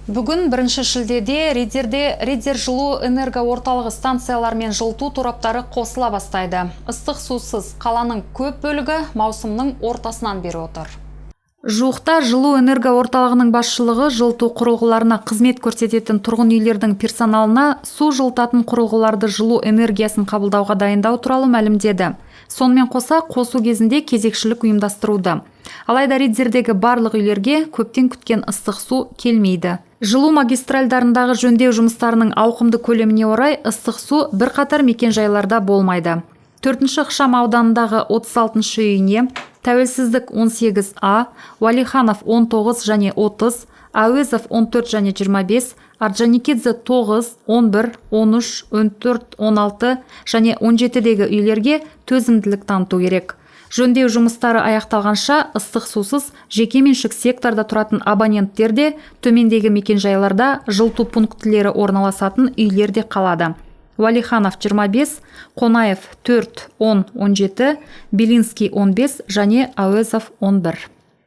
Бүгін 1 шілдеде Риддер жылу энерго орталығы станциялар мен жылыту тораптары қосыла бастайды. Ыстық сусыз қаланың көп бөлігі маусымның ортасынан бері отыр. Жуықта жылу энерго орталығының басшылығы жылыту құрылғыларына қызмет көрсететін тұрғын үйлердің персоналына су жылытатын құрылғыларды жылу энергиясын қабылдауға дайындау туралы мәлімдеді. Сонымен қоса қосу кезінде кезекшілік ұйымдастыруды. Алайда Риддердегі барлық үйлерге көптен күткен ыстық су келмейді. Жылу магистральдарындағы жөндеу жұмыстарының ауқымды көлеміне орай ыстық су бірқатар мекенжайларда болмайды. 4-ші ықшам ауданындағы 36-шы үйіне Тәуелсіздік 18А, Уәлиханов 19 және 30, Әуезов 14 және 25, Орджоникидзе 9, 11, 13, 14, 16 және 17-дегі үйлерге төзімділік таныту керек. Жөндеу жұмыстары аяқталғанша ыстық сусыз жекеменшік секторда тұратын абоненттер де төмендегі мекенжайларда жылыту пунктілері орналасатын үйлерде қалады. Уәлиханов 25, Қонаев 4, 10, 17, Белинский 15 және Әуезов 11.